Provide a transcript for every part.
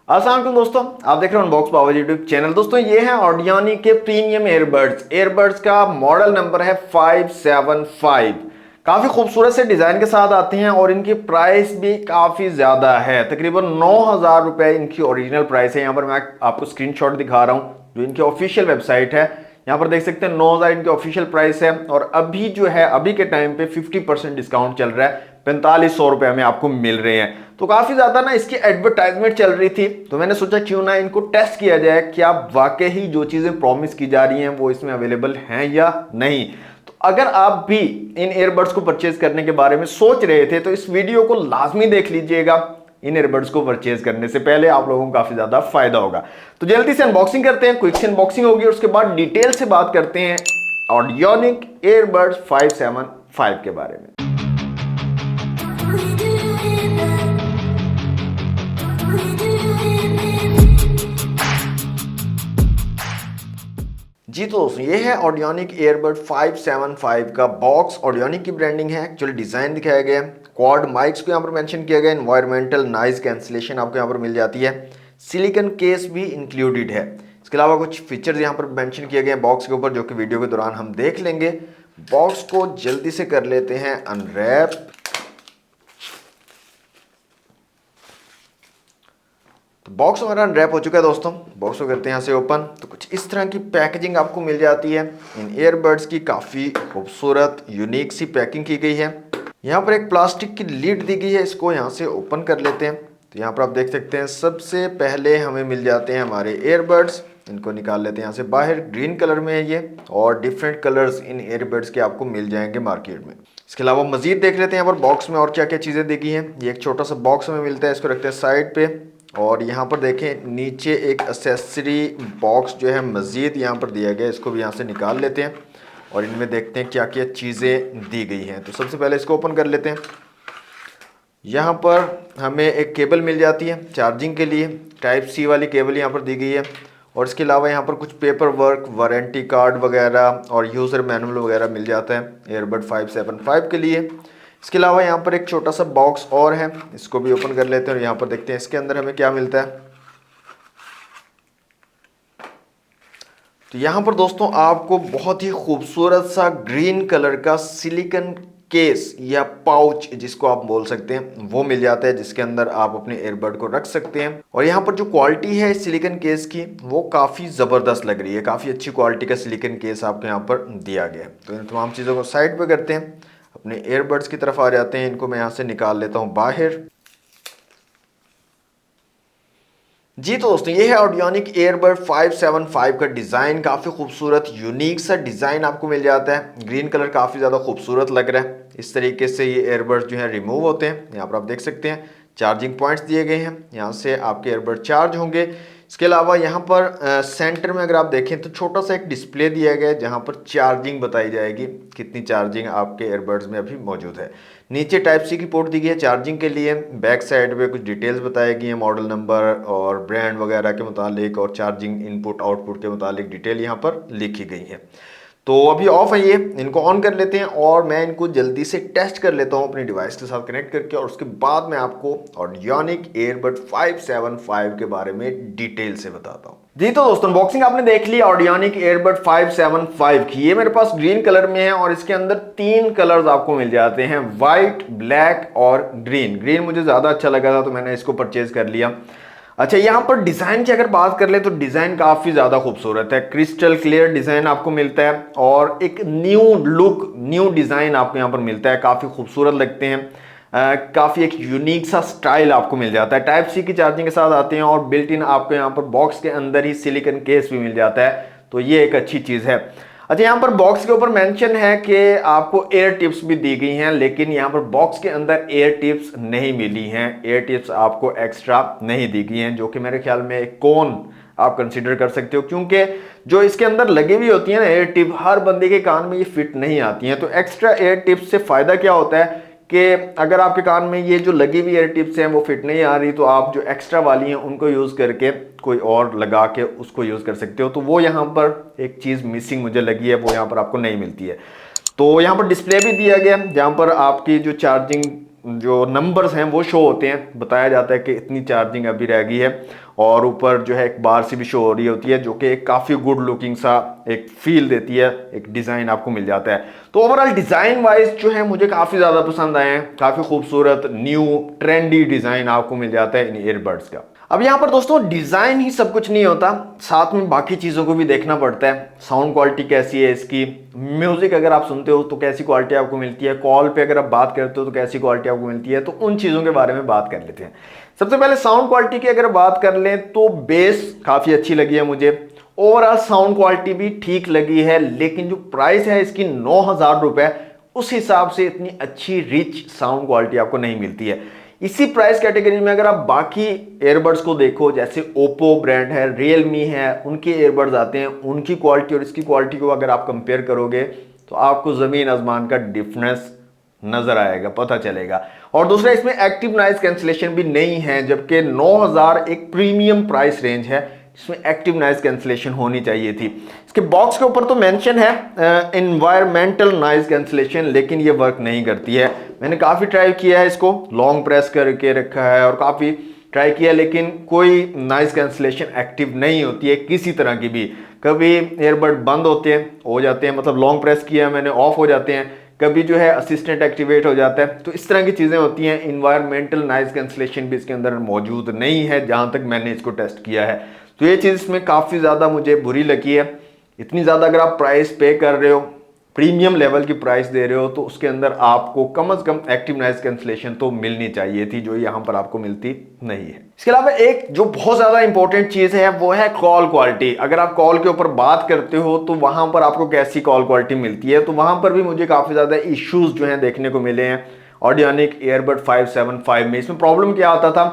अस्सलाम वालेकुम दोस्तों, आप देख रहे हो अनबॉक्स पावर यूट्यूब चैनल। दोस्तों ये है ऑडियोनिक के प्रीमियम एयरबड्स का मॉडल नंबर है 575। काफी खूबसूरत से डिजाइन के साथ आते हैं और इनकी प्राइस भी काफी ज्यादा है, तकरीबन 9,000 रुपए इनकी ओरिजिनल प्राइस है। यहाँ पर मैं आपको स्क्रीनशॉट दिखा रहा हूँ जो इनकी ऑफिशियल वेबसाइट है। यहाँ पर देख सकते हैं 9,000 इनकी ऑफिशियल प्राइस है और अभी जो है अभी के टाइम पे 50% डिस्काउंट चल रहा है, 4500 रुपए में आपको मिल रहे हैं। तो काफी ज्यादा ना इसकी एडवर्टाइजमेंट चल रही थी, तो मैंने सोचा क्यों ना इनको टेस्ट किया जाए, क्या वाकई ही जो चीजें प्रॉमिस की जा रही हैं वो इसमें अवेलेबल हैं या नहीं। तो अगर आप भी इन एयरबड्स को परचेज करने के बारे में सोच रहे थे तो इस वीडियो को लाजमी देख लीजिएगा। इन एयरबड्स को परचेज करने से पहले आप लोगों को काफी ज्यादा फायदा होगा। तो जल्दी से अनबॉक्सिंग करते हैं, क्विक से अनबॉक्सिंग होगी और उसके बाद डिटेल से बात करते हैं ऑडियोनिक एयरबड्स 575 के बारे में। जी तो दोस्तों ये है ऑडियोनिक एयरबड 575 का बॉक्स। ऑडियोनिक की ब्रांडिंग है, एक्चुअली डिजाइन दिखाया गया है। क्वाड माइक्स को यहाँ पर मेंशन किया गया है। एनवायरमेंटल नॉइज कैंसिलेशन आपको यहाँ पर मिल जाती है। सिलिकॉन केस भी इंक्लूडेड है। इसके अलावा कुछ फीचर्स यहाँ पर मेंशन किए गए हैं बॉक्स के ऊपर, जो कि वीडियो के दौरान हम देख लेंगे। बॉक्स को जल्दी से कर लेते हैं अनरैप। तो बॉक्स हमारा अनरैप हो चुका है दोस्तों। बॉक्स को करते हैं यहाँ से ओपन। तो कुछ इस तरह की पैकेजिंग आपको मिल जाती है। इन एयरबड्स की काफ़ी खूबसूरत यूनिक सी पैकिंग की गई है। यहाँ पर एक प्लास्टिक की लीड दी गई है, इसको यहाँ से ओपन कर लेते हैं। तो यहाँ पर आप देख सकते हैं सबसे पहले हमें मिल जाते हैं हमारे एयरबड्स। इनको निकाल लेते हैं यहाँ से बाहर। ग्रीन कलर में है ये और डिफरेंट कलर्स इन एयरबड्स के आपको मिल जाएंगे मार्केट में। इसके अलावा मजीद देख लेते हैं यहाँ पर बॉक्स में और क्या क्या चीज़ें दी गई हैं। ये एक छोटा सा बॉक्स हमें मिलता है, इसको रखते हैं साइड पे। और यहाँ पर देखें नीचे एक एसेसरी बॉक्स जो है मज़ीद यहाँ पर दिया गया है, इसको भी यहाँ से निकाल लेते हैं और इनमें देखते हैं क्या क्या चीज़ें दी गई हैं। तो सबसे पहले इसको ओपन कर लेते हैं। यहाँ पर हमें एक केबल मिल जाती है चार्जिंग के लिए, टाइप सी वाली केबल यहाँ पर दी गई है। और इसके अलावा यहाँ पर कुछ पेपर वर्क, वारंटी कार्ड वगैरह और यूज़र मैनुअल वगैरह मिल जाता है एयरबड 575 के लिए। इसके अलावा यहाँ पर एक छोटा सा बॉक्स और है, इसको भी ओपन कर लेते हैं और यहाँ पर देखते हैं इसके अंदर हमें क्या मिलता है। तो यहाँ पर दोस्तों आपको बहुत ही खूबसूरत सा ग्रीन कलर का सिलिकॉन केस या पाउच जिसको आप बोल सकते हैं वो मिल जाता है, जिसके अंदर आप अपने एयरबड को रख सकते हैं। और यहाँ पर जो क्वालिटी है सिलिकॉन केस की वो काफ़ी ज़बरदस्त लग रही है। काफ़ी अच्छी क्वालिटी का सिलिकॉन केस आपको यहाँ पर दिया गया है। तो इन तमाम चीज़ों को साइड पे करते हैं, अपने एयरबड्स की तरफ आ जाते हैं। इनको मैं यहाँ से निकाल लेता हूँ बाहर। जी तो दोस्तों ये है ऑडियोनिक एयरबड 575 का डिज़ाइन। काफ़ी खूबसूरत यूनिक सा डिज़ाइन आपको मिल जाता है। ग्रीन कलर काफ़ी ज़्यादा खूबसूरत लग रहा है। इस तरीके से ये एयरबड्स जो है रिमूव होते हैं। यहाँ पर आप देख सकते हैं चार्जिंग पॉइंट्स दिए गए हैं, यहाँ से आपके एयरबड चार्ज होंगे। इसके अलावा यहाँ पर सेंटर में अगर आप देखें तो छोटा सा एक डिस्प्ले दिया गया है जहाँ पर चार्जिंग बताई जाएगी, कितनी चार्जिंग आपके एयरबड्स में अभी मौजूद है। नीचे टाइप सी की पोर्ट दी गई है चार्जिंग के लिए। बैक साइड पे कुछ डिटेल्स बताई गई हैं, मॉडल नंबर और ब्रांड वगैरह के मुतालिक और चार्जिंग इनपुट आउटपुट के मुतालिक डिटेल यहाँ पर लिखी गई है। तो अभी ऑफ है ये, इनको ऑन कर लेते हैं और मैं इनको जल्दी से टेस्ट कर लेता हूँ अपनी डिवाइस के साथ कनेक्ट करके, और उसके बाद मैं आपको ऑडियोनिक एयरबड 575 के बारे में डिटेल से बताता हूँ। जी तो दोस्तों अनबॉक्सिंग आपने देख ली ऑडियोनिक एयरबड 575 की। ये मेरे पास ग्रीन कलर में है और इसके अंदर 3 कलर्स आपको मिल जाते हैं, वाइट, ब्लैक और ग्रीन। ग्रीन मुझे ज़्यादा अच्छा लगा था तो मैंने इसको परचेज कर लिया। अच्छा यहाँ पर डिज़ाइन की अगर बात कर ले तो डिज़ाइन काफ़ी ज़्यादा खूबसूरत है। क्रिस्टल क्लियर डिज़ाइन आपको मिलता है और एक न्यू लुक, न्यू डिज़ाइन आपको यहाँ पर मिलता है। काफ़ी खूबसूरत लगते हैं, काफ़ी एक यूनिक सा स्टाइल आपको मिल जाता है। टाइप सी की चार्जिंग के साथ आते हैं और बिल्ट इन आपको यहाँ पर बॉक्स के अंदर ही सिलिकॉन केस भी मिल जाता है, तो ये एक अच्छी चीज़ है। अच्छा यहाँ पर बॉक्स के ऊपर मेंशन है कि आपको एयर टिप्स भी दी गई हैं, लेकिन यहाँ पर बॉक्स के अंदर एयर टिप्स नहीं मिली हैं। एयर टिप्स आपको एक्स्ट्रा नहीं दी गई हैं, जो कि मेरे ख्याल में एक कौन आप कंसीडर कर सकते हो, क्योंकि जो इसके अंदर लगी हुई होती है ना एयर टिप, हर बंदे के कान में ये फिट नहीं आती हैं। तो एक्स्ट्रा एयर टिप्स से फ़ायदा क्या होता है कि अगर आपके कान में ये जो लगी हुई एयर टिप्स हैं वो फिट नहीं आ रही, तो आप जो एक्स्ट्रा वाली हैं उनको यूज़ करके कोई और लगा के उसको यूज़ कर सकते हो। तो वो यहाँ पर एक चीज़ मिसिंग मुझे लगी है, वो यहाँ पर आपको नहीं मिलती है। तो यहाँ पर डिस्प्ले भी दिया गया जहाँ पर आपकी जो चार्जिंग जो नंबर्स हैं वो शो होते हैं, बताया जाता है कि इतनी चार्जिंग अभी रह गई है, और ऊपर जो है एक बार सी भी शो हो रही होती है, जो कि एक काफ़ी गुड लुकिंग सा एक फील देती है, एक डिज़ाइन आपको मिल जाता है। तो ओवरऑल डिज़ाइन वाइज जो है मुझे काफ़ी ज़्यादा पसंद आए हैं, काफ़ी खूबसूरत न्यू ट्रेंडी डिज़ाइन आपको मिल जाता है इन ईयरबड्स का। अब यहाँ पर दोस्तों डिज़ाइन ही सब कुछ नहीं होता, साथ में बाकी चीज़ों को भी देखना पड़ता है। साउंड क्वालिटी कैसी है इसकी, म्यूज़िक अगर आप सुनते हो तो कैसी क्वालिटी आपको मिलती है, कॉल पे अगर आप बात करते हो तो कैसी क्वालिटी आपको मिलती है, तो उन चीज़ों के बारे में बात कर लेते हैं। सबसे पहले साउंड क्वालिटी की अगर बात कर लें तो बेस काफ़ी अच्छी लगी है मुझे, ओवरऑल साउंड क्वालिटी भी ठीक लगी है, लेकिन जो प्राइस है इसकी 9,000 रुपये, उस हिसाब से इतनी अच्छी रिच साउंड क्वालिटी आपको नहीं मिलती है। इसी प्राइस कैटेगरी में अगर आप बाकी एयरबड्स को देखो, जैसे ओप्पो ब्रांड है, रियलमी है, उनके एयरबड्स आते हैं, उनकी क्वालिटी और इसकी क्वालिटी को अगर आप कंपेयर करोगे तो आपको ज़मीन आसमान का डिफरेंस नजर आएगा, पता चलेगा। और दूसरा, इसमें एक्टिव नॉइज कैंसिलेशन भी नहीं है, जबकि 9,000 एक प्रीमियम प्राइस रेंज है, इसमें एक्टिव नॉइज कैंसिलेशन होनी चाहिए थी। इसके बॉक्स के ऊपर तो मेंशन है एनवायरमेंटल नॉइज कैंसिलेशन, लेकिन ये वर्क नहीं करती है। मैंने काफ़ी ट्राई किया है, इसको लॉन्ग प्रेस करके रखा है और काफ़ी ट्राई किया, लेकिन कोई नॉइज कैंसिलेशन एक्टिव नहीं होती है किसी तरह की भी। कभी एयरबड बंद होते हैं, हो जाते हैं, मतलब लॉन्ग प्रेस किया मैंने, ऑफ हो जाते हैं, कभी जो है असिस्टेंट एक्टिवेट हो जाता है, तो इस तरह की चीज़ें होती हैं। इन्वायरमेंटल नॉइज कैंसिलेशन भी इसके अंदर मौजूद नहीं है जहाँ तक मैंने इसको टेस्ट किया है। तो ये चीज़ इसमें काफ़ी ज़्यादा मुझे बुरी लगी है। इतनी ज़्यादा अगर आप प्राइस पे कर रहे हो, प्रीमियम लेवल की प्राइस दे रहे हो, तो उसके अंदर आपको कम से कम एक्टिव नॉइज कैंसिलेशन तो मिलनी चाहिए थी, जो यहाँ पर आपको मिलती नहीं है। इसके अलावा एक जो बहुत ज़्यादा इंपॉर्टेंट चीज़ है वो है कॉल क्वालिटी। अगर आप कॉल के ऊपर बात करते हो तो वहाँ पर आपको कैसी कॉल क्वालिटी मिलती है, तो वहाँ पर भी मुझे काफ़ी ज़्यादा इश्यूज जो हैं देखने को मिले हैं। ऑडियोनिक ईयरबड 575 में इसमें प्रॉब्लम क्या आता था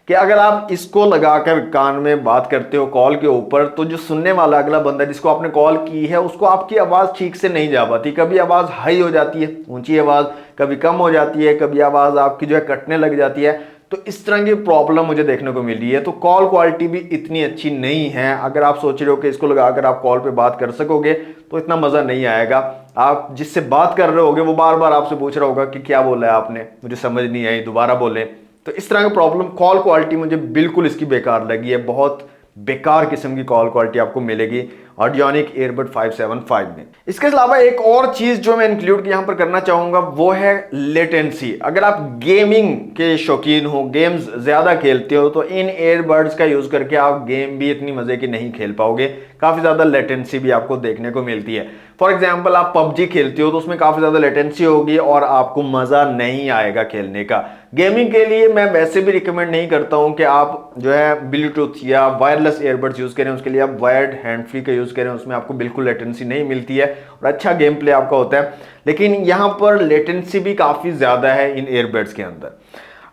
कि अगर आप इसको लगाकर कान में बात करते हो कॉल के ऊपर, तो जो सुनने वाला अगला बंदा जिसको आपने कॉल की है उसको आपकी आवाज़ ठीक से नहीं जा पाती। कभी आवाज़ हाई हो जाती है, ऊंची आवाज़, कभी कम हो जाती है, कभी आवाज़ आपकी जो है कटने लग जाती है। तो इस तरह की प्रॉब्लम मुझे देखने को मिली है। तो कॉल क्वालिटी भी इतनी अच्छी नहीं है। अगर आप सोच रहे हो कि इसको लगाकर आप कॉल पे बात कर सकोगे तो इतना मज़ा नहीं आएगा। आप जिससे बात कर रहे होगे वो बार बार आपसे पूछ रहा होगा कि क्या बोला है आपने, मुझे समझ नहीं आई, दोबारा बोले। तो इस तरह का प्रॉब्लम, कॉल क्वालिटी मुझे बिल्कुल इसकी बेकार लगी है। बहुत बेकार किस्म की कॉल क्वालिटी आपको मिलेगी ऑडियोनिक ईयरबड 575 में। इसके अलावा एक और चीज जो मैं इंक्लूड यहाँ पर करना चाहूंगा वो है लेटेंसी। अगर आप गेमिंग के शौकीन हो, गेम्स ज्यादा खेलते हो, तो इन ईयरबड्स का यूज करके आप गेम भी इतनी मजे की नहीं खेल पाओगे। काफी ज्यादा लेटेंसी भी आपको देखने को मिलती है। फॉर एग्जाम्पल आप पबजी खेलते हो तो उसमें काफी ज्यादा लेटेंसी होगी और आपको मजा नहीं आएगा खेलने का। गेमिंग के लिए मैं वैसे भी रिकमेंड नहीं करता हूं कि आप जो है ब्लूटूथ या वायरलेस ईयरबड्स यूज करें। उसके लिए आप वायर्ड हैंड फ्री का यूज करें, उसमें आपको बिल्कुल लेटेंसी नहीं मिलती है और अच्छा गेम प्ले आपका होता है। लेकिन यहाँ पर लेटेंसी भी काफी ज्यादा है इन ईयरबड्स के अंदर।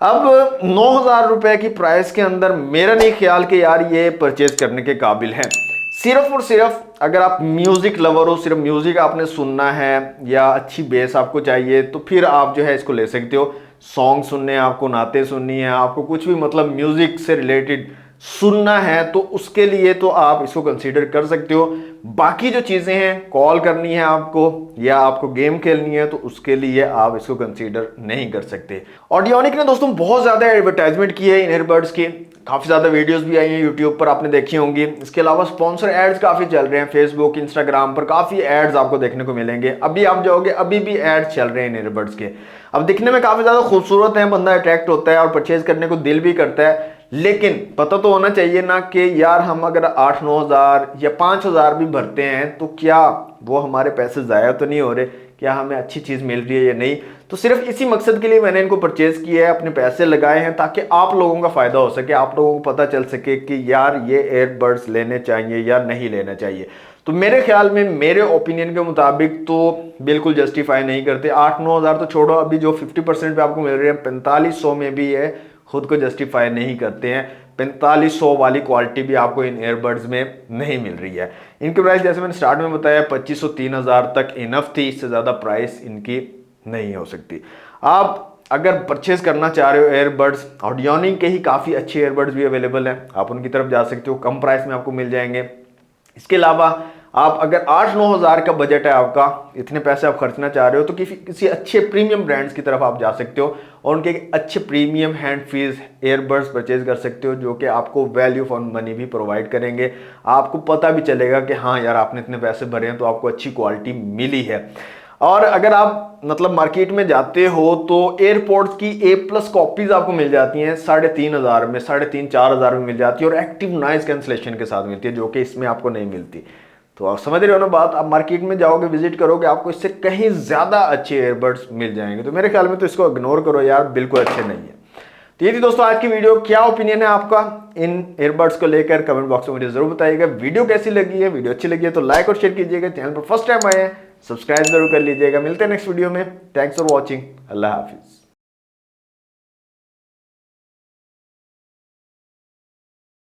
अब 9,000 रुपए की प्राइस के अंदर मेरा नहीं ख्याल कि यार ये परचेज करने के काबिल है। सिर्फ और सिर्फ अगर आप म्यूजिक लवर हो, सिर्फ म्यूजिक आपने सुनना है या अच्छी बेस आपको चाहिए, तो फिर आप जो है इसको ले सकते हो। सॉन्ग सुनने, आपको नाते सुननी है, आपको कुछ भी मतलब म्यूजिक से रिलेटेड सुनना है, तो उसके लिए तो आप इसको कंसीडर कर सकते हो। बाकी जो चीज़ें हैं, कॉल करनी है आपको या आपको गेम खेलनी है, तो उसके लिए आप इसको कंसीडर नहीं कर सकते। ऑडियोनिक ने दोस्तों बहुत ज़्यादा एडवर्टाइजमेंट की है इन ईयरबड्स की, काफ़ी ज़्यादा वीडियोस भी आई हैं यूट्यूब पर, आपने देखी होंगी। इसके अलावा स्पॉन्सर एड्स काफ़ी चल रहे हैं, फेसबुक, इंस्टाग्राम पर काफ़ी एड्स आपको देखने को मिलेंगे। अभी आप जाओगे, अभी भी एड्स चल रहे हैं इन ईयरबड्स के। अब दिखने में काफ़ी ज़्यादा खूबसूरत है, बंदा अट्रैक्ट होता है और परचेज करने को दिल भी करता है। लेकिन पता तो होना चाहिए ना कि यार हम अगर 8-9 हज़ार या 5 हज़ार भी भरते हैं तो क्या वो हमारे पैसे ज़ाया तो नहीं हो रहे, क्या हमें अच्छी चीज़ मिल रही है या नहीं। तो सिर्फ इसी मकसद के लिए मैंने इनको परचेज किया है, अपने पैसे लगाए हैं, ताकि आप लोगों का फ़ायदा हो सके, आप लोगों को पता चल सके कि यार ये एयरबड्स लेने चाहिए या नहीं लेना चाहिए। तो मेरे ख्याल में, मेरे ओपिनियन के मुताबिक तो बिल्कुल जस्टिफाई नहीं करते। 8-9 हज़ार तो छोड़ो, अभी जो 50% पे आपको मिल रहे हैं 4500 में भी है, खुद को जस्टिफाई नहीं करते हैं। 4500 वाली क्वालिटी भी आपको इन एयरबड्स में नहीं मिल रही है। इनकी प्राइस जैसे मैंने स्टार्ट में बताया 2500-3000 तक इनफ थी, इससे ज़्यादा प्राइस इनकी नहीं हो सकती। आप अगर परचेज करना चाह रहे हो एयरबड्स, ऑडियोनिक के ही काफ़ी अच्छे एयरबड्स भी अवेलेबल हैं, आप उनकी तरफ जा सकते हो, कम प्राइस में आपको मिल जाएंगे। इसके अलावा आप अगर 8-9 हज़ार का बजट है आपका, इतने पैसे आप खर्चना चाह रहे हो, तो किसी अच्छे प्रीमियम ब्रांड्स की तरफ आप जा सकते हो और उनके अच्छे premium hands free earbuds purchase कर सकते हो, जो कि आपको वैल्यू फॉर मनी भी प्रोवाइड करेंगे। आपको पता भी चलेगा कि हाँ यार, आपने इतने पैसे भरे हैं तो आपको अच्छी क्वालिटी मिली है। और अगर आप मतलब मार्केट में जाते हो तो एयरपोर्ट्स की A+ कॉपीज आपको मिल जाती हैं 3,500 में, 3,500-4,000 में मिल जाती है और एक्टिव नॉइज कैंसलेशन के साथ मिलती है, जो कि इसमें आपको नहीं मिलती। तो आप समझ रहे हो ना बात। आप मार्केट में जाओगे, विजिट करोगे, आपको इससे कहीं ज्यादा अच्छे ईयरबड्स मिल जाएंगे। तो मेरे ख्याल में तो इसको इग्नोर करो यार, बिल्कुल अच्छे नहीं है। तो ये थी दोस्तों आज की वीडियो। क्या ओपिनियन है आपका इन ईयरबड्स को लेकर, कमेंट बॉक्स में मुझे जरूर बताइएगा। वीडियो कैसी लगी है, वीडियो अच्छी लगी है तो लाइक और शेयर कीजिएगा। चैनल पर फर्स्ट टाइम आए हैं सब्सक्राइब जरूर कर लीजिएगा। मिलते हैं नेक्स्ट वीडियो में। Thanks for watching. Allah Hafiz.